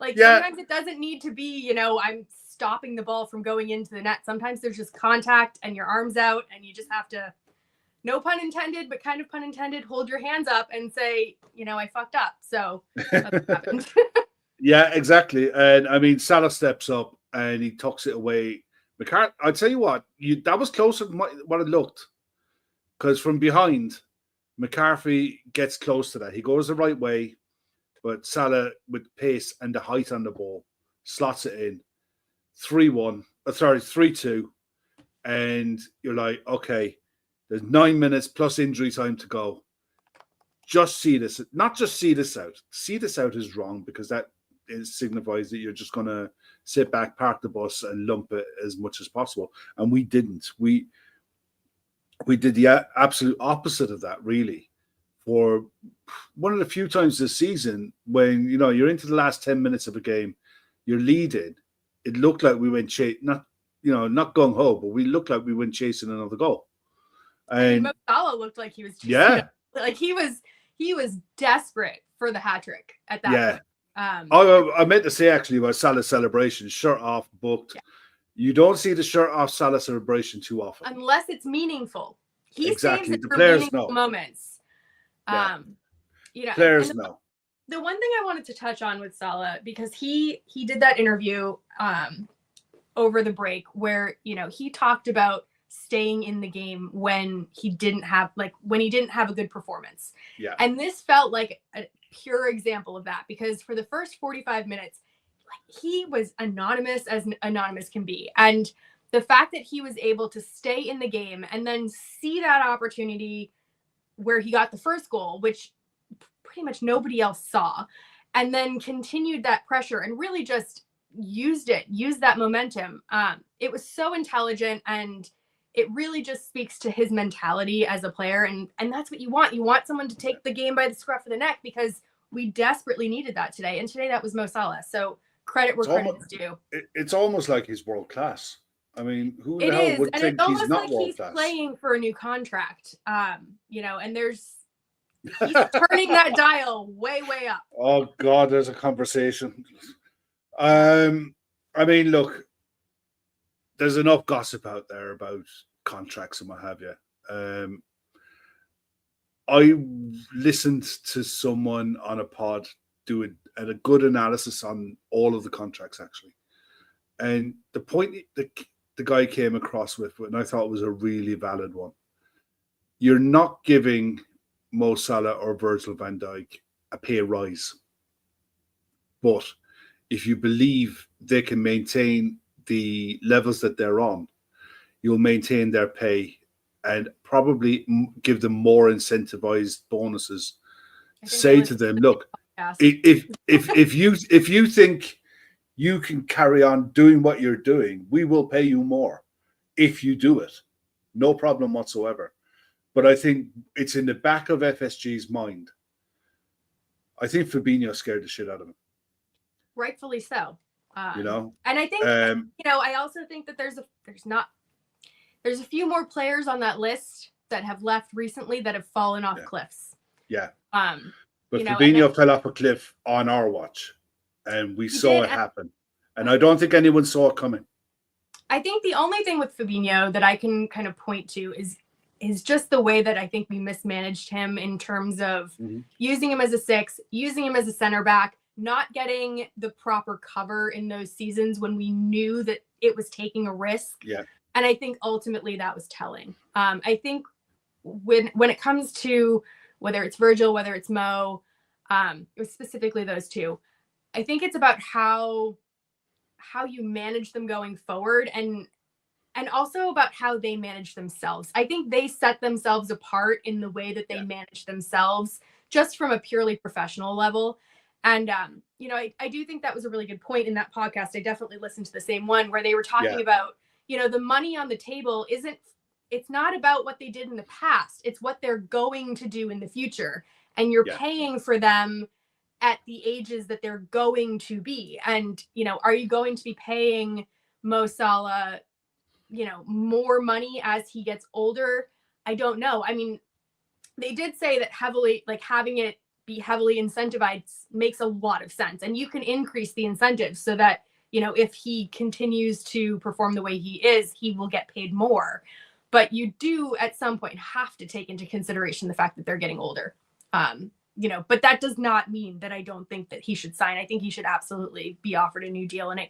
Like, sometimes it doesn't need to be, I'm stopping the ball from going into the net. Sometimes there's just contact and your arm's out and you just have to, no pun intended, but kind of pun intended, hold your hands up and say, I fucked up. So that's what happened. Yeah, exactly. And Salah steps up and he tucks it away. McCarthy, I'll tell you what, that was closer than what it looked. Because from behind, McCarthy gets close to that. He goes the right way, but Salah, with pace and the height on the ball, slots it in. 3-2. And you're like, okay, there's 9 minutes plus injury time to go. Just see this. Not just see this out. See this out is wrong, because that signifies that you're just going to sit back, park the bus, and lump it as much as possible. And we didn't. We did the absolute opposite of that, really. For one of the few times this season when, you're into the last 10 minutes of a game, you're leading. It looked like we went not gung-ho, but we looked like we went chasing another goal. And Salah looked like he was chasing like he was desperate for the hat trick at that point. I meant to say actually about Salah's celebration, shirt off, booked. Yeah. You don't see the shirt off Salah celebration too often, unless it's meaningful. He saves it the for players meaningful know. Moments. Players know. The one thing I wanted to touch on with Salah, because he did that interview over the break where he talked about staying in the game when he didn't have a good performance. Yeah. And this felt like a pure example of that, because for the first 45 minutes, he was anonymous as anonymous can be. And the fact that he was able to stay in the game and then see that opportunity where he got the first goal, which pretty much nobody else saw, and then continued that pressure and really just used that momentum. It was so intelligent, and it really just speaks to his mentality as a player. And that's what you want. You want someone to take the game by the scruff of the neck, because we desperately needed that today. And today that was Mo Salah. So credit where credit is due. It's almost like he's world class. Who the it hell is. would and think it's almost he's not like world he's class? Playing for a new contract. And he's turning that dial way, way up. Oh God, there's a conversation. Look, there's enough gossip out there about contracts and what have you. I listened to someone on a pod do a good analysis on all of the contracts, actually. And the point that the guy came across with, and I thought was a really valid one, you're not giving Mo Salah or Virgil van Dijk a pay rise. But if you believe they can maintain the levels that they're on, you'll maintain their pay and probably give them more incentivized bonuses. Say to them, look, if you think you can carry on doing what you're doing, we will pay you more if you do it. No problem whatsoever. But I think it's in the back of FSG's mind. I think Fabinho scared the shit out of him. Rightfully so. And I think I also think that there's a few more players on that list that have left recently that have fallen off cliffs. Yeah. But Fabinho fell off a cliff on our watch, and we saw it happen. And I don't think anyone saw it coming. I think the only thing with Fabinho that I can kind of point to is just the way that I think we mismanaged him in terms of using him as a 6, using him as a center back, not getting the proper cover in those seasons when we knew that it was taking a risk. Yeah. And I think ultimately that was telling. I think when it comes to whether it's Virgil, whether it's Mo, specifically those two, I think it's about how you manage them going forward and also about how they manage themselves. I think they set themselves apart in the way that they manage themselves just from a purely professional level. And, I do think that was a really good point in that podcast. I definitely listened to the same one where they were talking about, the money on the table it's not about what they did in the past. It's what they're going to do in the future. And you're paying for them at the ages that they're going to be. And, are you going to be paying Mo Salah, more money as he gets older? I don't know. I mean, they did say that having it be heavily incentivized makes a lot of sense. And you can increase the incentives so that, if he continues to perform the way he is, he will get paid more. But you do at some point have to take into consideration the fact that they're getting older. But that does not mean that I don't think that he should sign. I think he should absolutely be offered a new deal. And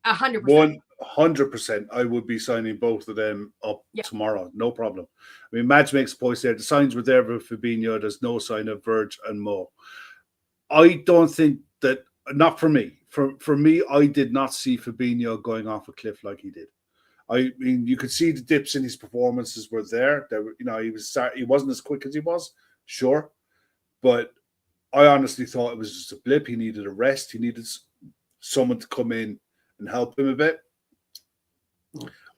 100%. 100%. I would be signing both of them up tomorrow. No problem. I mean, Madge makes a point there. The signs were there for Fabinho. There's no sign of Verge and Mo. I don't think that, not for me. For me, I did not see Fabinho going off a cliff like he did. I mean, you could see the dips in his performances were there. He wasn't as quick as he was, sure. But I honestly thought it was just a blip. He needed a rest. He needed someone to come in and help him a bit.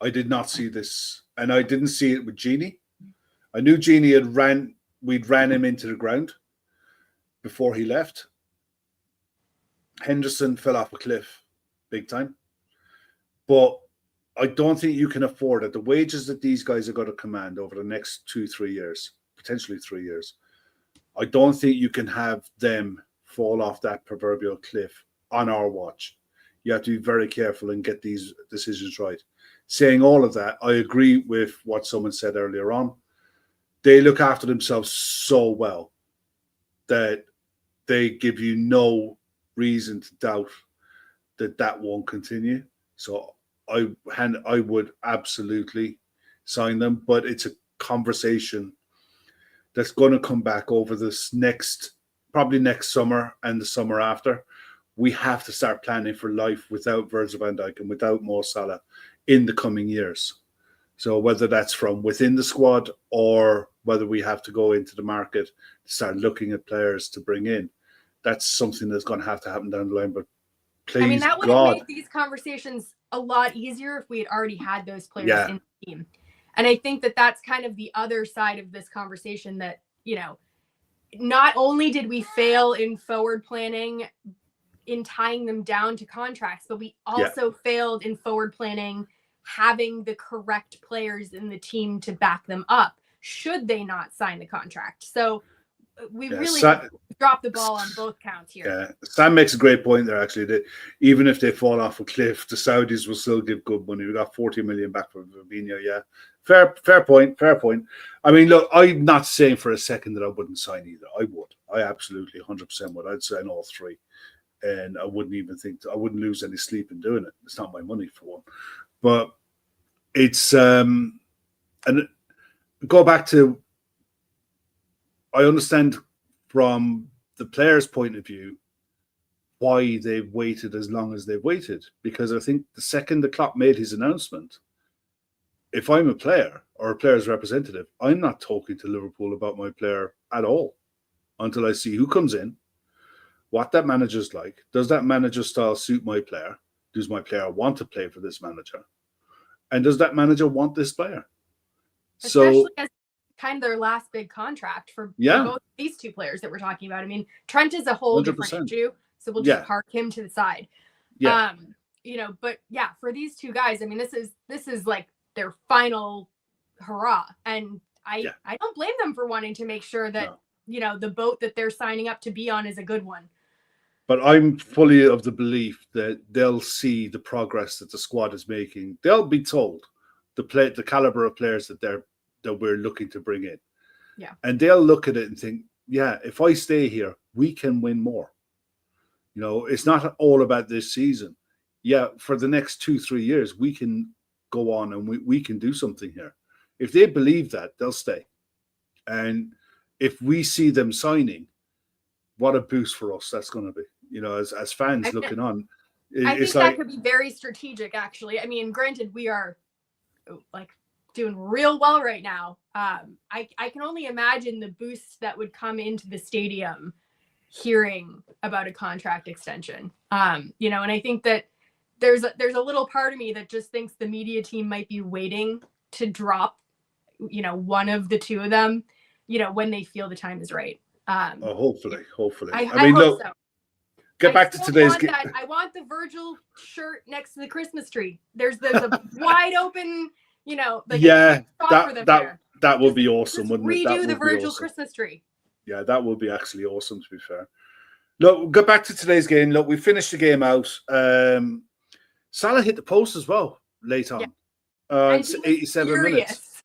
I did not see this, and I didn't see it with Genie. I knew Genie we'd ran him into the ground before he left. Henderson fell off a cliff big time. But I don't think you can afford it. The wages that these guys are going to command over the next 2-3 years, potentially 3 years, I don't think you can have them fall off that proverbial cliff on our watch. You have to be very careful and get these decisions right. Saying all of that, I agree with what someone said earlier on. They look after themselves so well that they give you no reason to doubt that won't continue. So I would absolutely sign them, but it's a conversation that's going to come back over this probably next summer and the summer after. We have to start planning for life without Virgil van Dijk and without Mo Salah in the coming years. So whether that's from within the squad or whether we have to go into the market to start looking at players to bring in, that's something that's going to happen down the line. But please, that would have made these conversations a lot easier if we had already had those players in the team. And I think that that's kind of the other side of this conversation that, not only did we fail in forward planning in tying them down to contracts, but we also failed in forward planning having the correct players in the team to back them up should they not sign the contract. So we really dropped the ball on both counts here. Yeah, Sam makes a great point there, actually, that even if they fall off a cliff, the Saudis will still give good money. We got 40 million back from Fabinho, Fair point. I mean, look, I'm not saying for a second that I wouldn't sign either. I would. I absolutely 100% would. I'd sign all three. And I wouldn't even I wouldn't lose any sleep in doing it. It's not my money, for one. But it's, and go back to, I understand from the player's point of view, why they've waited as long as they've waited. Because I think the second the Klopp made his announcement, if I'm a player or a player's representative, I'm not talking to Liverpool about my player at all until I see who comes in, what that manager's like. Does that manager style suit my player? Does my player want to play for this manager? And does that manager want this player? Especially as kind of their last big contract for Yeah. both these two players that we're talking about. I mean, Trent is a whole 100%. different issue, so we'll just park him to the side. Yeah. You know, but yeah, for these two guys, I mean, this is like their final hurrah, and I don't blame them for wanting to make sure that you know the boat that they're signing up to be on is a good one. But I'm fully of the belief that they'll see the progress that the squad is making. They'll be told the caliber of players that we're looking to bring in. Yeah. And they'll look at it and think, yeah, if I stay here, we can win more. You know, it's not all about this season. Yeah, for the next 2-3 years, we can go on and we can do something here. If they believe that, they'll stay. And if we see them signing, what a boost for us that's going to be. You know, as fans looking on. I think that could be very strategic, actually. I mean, granted, we are like doing real well right now. I can only imagine the boost that would come into the stadium hearing about a contract extension. You know, and I think that there's a little part of me that just thinks the media team might be waiting to drop, you know, one of the two of them, you know, when they feel the time is right. Hopefully. I mean, hope so. Get back to today's game. I want the Virgil shirt next to the Christmas tree. There's a wide open, you know, like that would be awesome, wouldn't it? Redo the Virgil Christmas tree. Yeah, that would be actually awesome, to be fair. Look, get back to today's game. Look, we finished the game out. Salah hit the post as well late on. It's 87 minutes.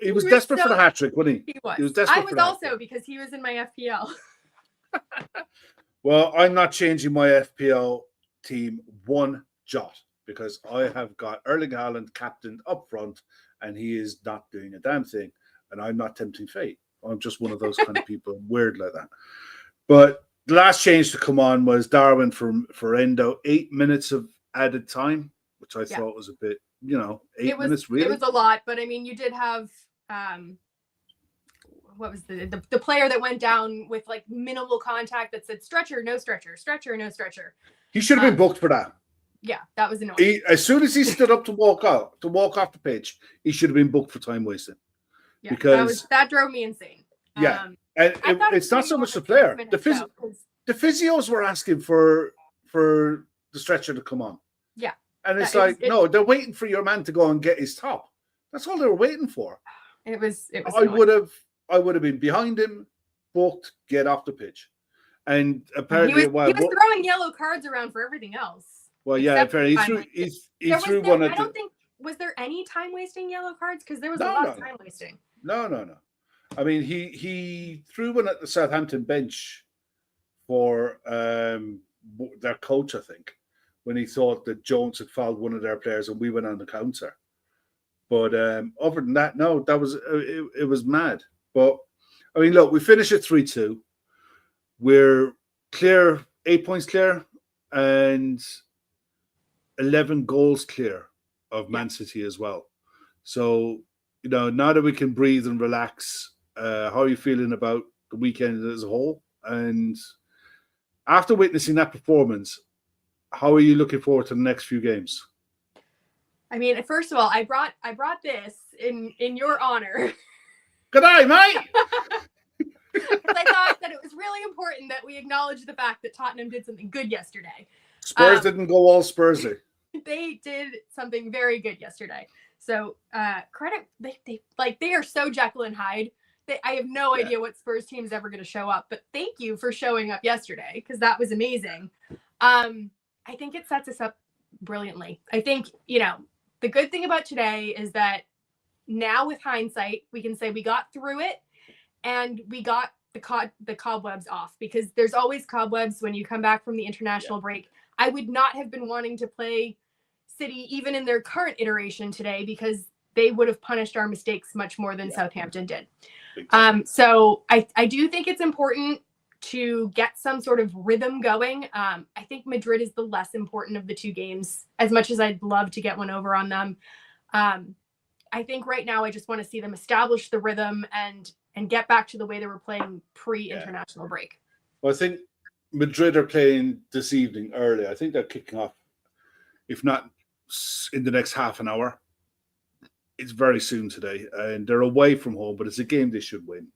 He was desperate for the hat trick, wasn't he? He was. He was desperate. I was also because he was in my FPL. Well, I'm not changing my FPL team one jot because I have got Erling Haaland captained up front and he is not doing a damn thing. And I'm not tempting fate. I'm just one of those kind of people, weird like that. But the last change to come on was Darwin for Endo. 8 minutes of added time, which I thought was a bit, you know, 8 minutes really. It was a lot, but I mean, you did have what was the player that went down with like minimal contact that said stretcher, no stretcher, stretcher, no stretcher. He should have been booked for that. Yeah, that was annoying. As soon as he stood up to walk off the pitch, he should have been booked for time wasting. Yeah, because that drove me insane. Yeah, and it's not so much the player. The physios were asking for the stretcher to come on. Yeah, and it's no, they're waiting for your man to go and get his top. That's all they were waiting for. It was. I would have been behind him, booked, get off the pitch, and apparently he was throwing yellow cards around for everything else. Well, yeah, apparently he threw one at. I don't think was there any time wasting yellow cards because there was a lot of time wasting. No. I mean, he threw one at the Southampton bench for their coach, I think, when he thought that Jones had fouled one of their players and we went on the counter. But other than that, no, that was it was mad. But I mean, look, we finished at 3-2. We're clear, 8 points clear, and 11 goals clear of Man City as well. So, you know, now that we can breathe and relax, how are you feeling about the weekend as a whole? And after witnessing that performance, how are you looking forward to the next few games? I mean, first of all, I brought this in your honor. Good day, mate. Because I thought that it was really important that we acknowledge the fact that Tottenham did something good yesterday. Spurs didn't go all Spursy. They did something very good yesterday. So credit, they are so Jekyll and Hyde. I have no idea what Spurs team is ever going to show up, but thank you for showing up yesterday because that was amazing. I think it sets us up brilliantly. I think, you know, the good thing about today is that now with hindsight, we can say we got through it and we got the cobwebs off because there's always cobwebs when you come back from the international break. I would not have been wanting to play City even in their current iteration today because they would have punished our mistakes much more than Southampton did. So I do think it's important to get some sort of rhythm going. I think Madrid is the less important of the two games, as much as I'd love to get one over on them. I think right now I just want to see them establish the rhythm and get back to the way they were playing pre-international break. Well, I think Madrid are playing this evening early. I think they're kicking off, if not in the next half an hour. It's very soon today, and they're away from home, but it's a game they should win.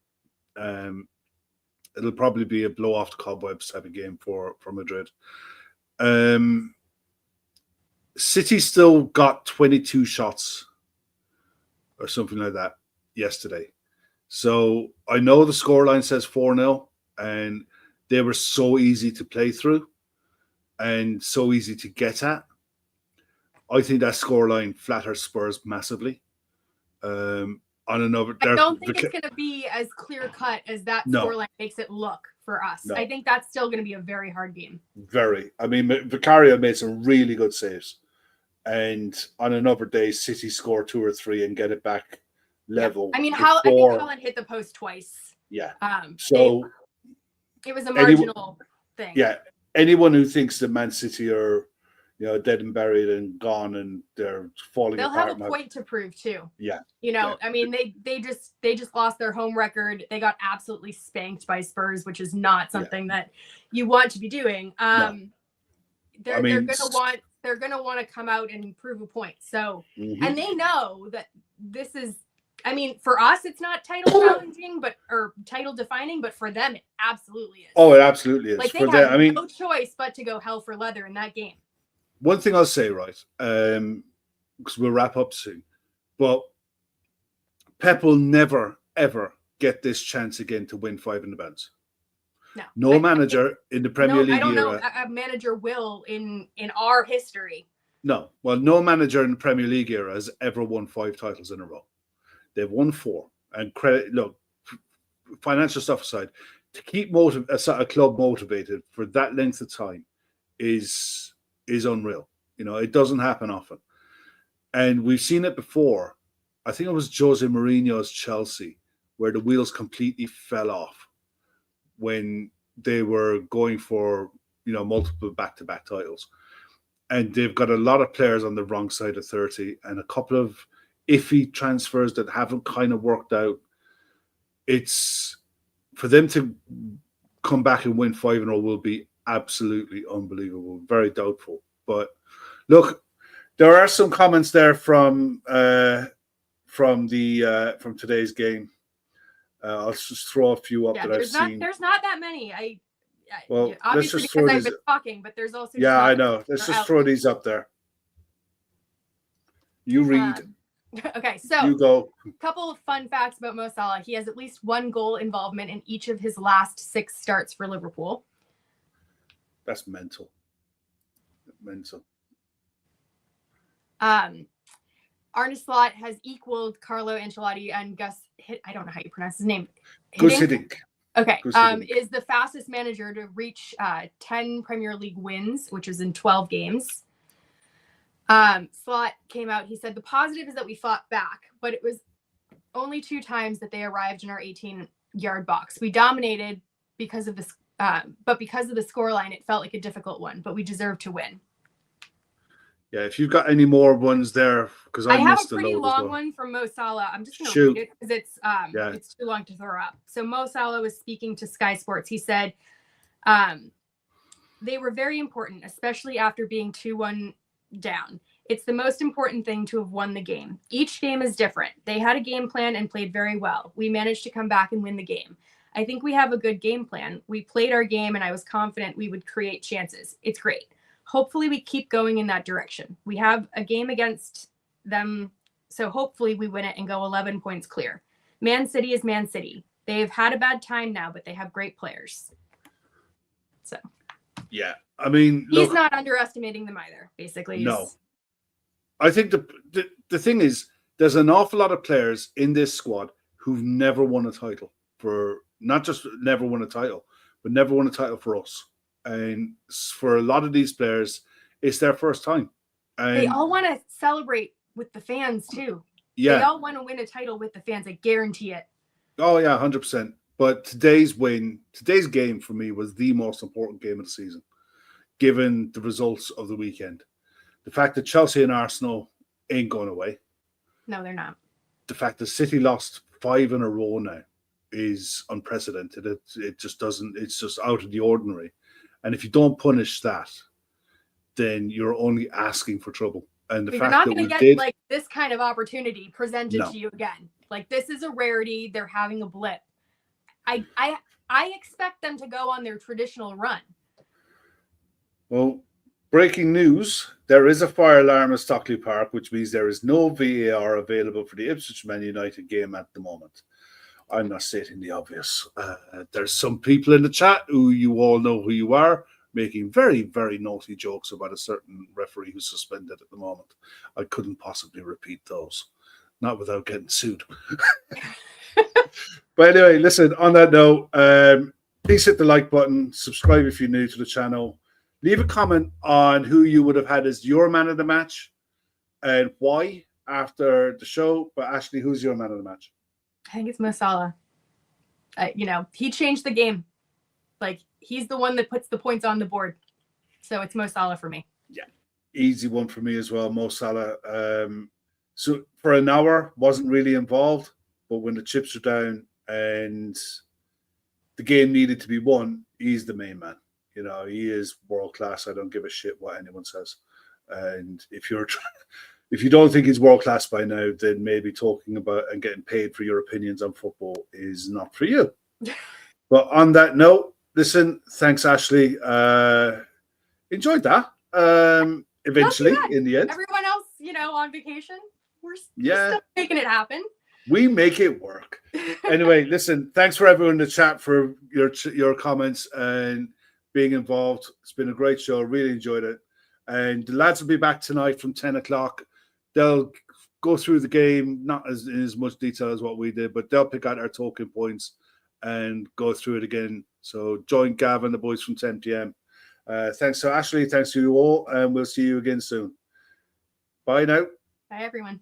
It'll probably be a blow off the cobwebs type of game for Madrid. City still got 22 shots or something like that yesterday. So I know the scoreline says 4-0, and they were so easy to play through and so easy to get at. I think that scoreline flatters Spurs massively. On another, I don't think it's going to be as clear cut as that scoreline makes it look for us. No. I think that's still going to be a very hard game. Very. I mean, Vicario made some really good saves. And on another day, City score 2 or 3 and get it back level. Yeah. I mean, I think Haaland hit the post twice. Yeah. So it was a marginal thing. Yeah. Anyone who thinks that Man City are, dead and buried and gone and they're falling apart. They'll have a point to prove too. Yeah. I mean, they just lost their home record. They got absolutely spanked by Spurs, which is not something that you want to be doing. They're gonna want to come out and prove a point. So, and they know that this is, I mean, for us, it's not title challenging, or title defining, but for them, it absolutely is. Oh, it absolutely is. Like they have no choice but to go hell for leather in that game. One thing I'll say, right, because we'll wrap up soon, but Pep will never, ever get this chance again to win 5 in the bounce. No manager in the Premier League I don't know era. A manager will in our history. No. Well, no manager in the Premier League era has ever won 5 titles in a row. They've won 4. And look, financial stuff aside, to keep a club motivated for that length of time is unreal. It doesn't happen often. And we've seen it before. I think it was Jose Mourinho's Chelsea, where the wheels completely fell off when they were going for, multiple back-to-back titles. And they've got a lot of players on the wrong side of 30 and a couple of iffy transfers that haven't kind of worked out. It's for them to come back and win 5 in a row will be absolutely unbelievable. Very doubtful. But look, there are some comments there from today's game. I'll just throw a few up that I've seen. There's not that many. Well, obviously because I've been talking, but there's also I know. Let's just throw these up there. You read. Okay, so you go. A couple of fun facts about Mo Salah. He has at least 1 goal involvement in each of his last 6 starts for Liverpool. That's mental. Arne Slot has equaled Carlo Ancelotti and Gus. I don't know how you pronounce his name. Gus Hiddink. Okay. Is the fastest manager to reach 10 Premier League wins, which is in 12 games. Slot came out. He said the positive is that we fought back, but it was only 2 times that they arrived in our 18-yard box. We dominated because of this. But because of the scoreline, it felt like a difficult one, but we deserved to win. Yeah, if you've got any more ones there, because I have missed a pretty long one from Mo Salah. I'm just going to read it because it's too long to throw up. So Mo Salah was speaking to Sky Sports. He said, they were very important, especially after being 2-1 down. It's the most important thing to have won the game. Each game is different. They had a game plan and played very well. We managed to come back and win the game. I think we have a good game plan. We played our game and I was confident we would create chances. It's great. Hopefully we keep going in that direction. We have a game against them, so hopefully we win it and go 11 points clear. Man City is Man City. They've had a bad time now, but they have great players. So. Yeah, I mean. He's not underestimating them either, basically. No. I think the thing is, there's an awful lot of players in this squad who've never won a title for. Not just never won a title, but never won a title for us. And for a lot of these players, it's their first time. And they all want to celebrate with the fans too. Yeah. They all want to win a title with the fans. I guarantee it. Oh, yeah, 100%. But today's game for me was the most important game of the season, given the results of the weekend. The fact that Chelsea and Arsenal ain't going away. No, they're not. The fact that City lost 5 in a row now is unprecedented. It just doesn't. It's just out of the ordinary. And if you don't punish that, then you're only asking for trouble. And the But fact you're not that going we to get did, like this kind of opportunity presented No. to you again. Like this is a rarity. They're having a blip. I expect them to go on their traditional run. well, breaking news: there is a fire alarm at Stockley Park, which means there is no VAR available for the Ipswich Man United game at the moment. I'm not stating the obvious. There's some people in the chat who you all know who you are, making very, very naughty jokes about a certain referee who's suspended at the moment. I couldn't possibly repeat those, not without getting sued. But anyway, listen, on that note, please hit the like button, subscribe if you're new to the channel, leave a comment on who you would have had as your man of the match and why after the show. But Ashley, who's your man of the match? I think it's Mo Salah. He changed the game. Like, he's the one that puts the points on the board. So it's Mo Salah for me. Yeah, easy one for me as well, Mo Salah. So for an hour, wasn't really involved, but when the chips are down and the game needed to be won, he's the main man. You know, he is world class. I don't give a shit what anyone says. And if you don't think he's world class by now, then maybe talking about and getting paid for your opinions on football is not for you. But on that note, listen, thanks, Ashley. Enjoyed that. Eventually, in the end. Everyone else, on vacation, we're Yeah. still making it happen. We make it work. Anyway, listen, thanks for everyone in the chat for your comments and being involved. It's been a great show. Really enjoyed it. And the lads will be back tonight from 10 o'clock. They'll go through the game, not in as much detail as what we did, but they'll pick out our talking points and go through it again. So join Gav and the boys from 10 p.m. Thanks to Ashley. Thanks to you all. And we'll see you again soon. Bye now. Bye, everyone.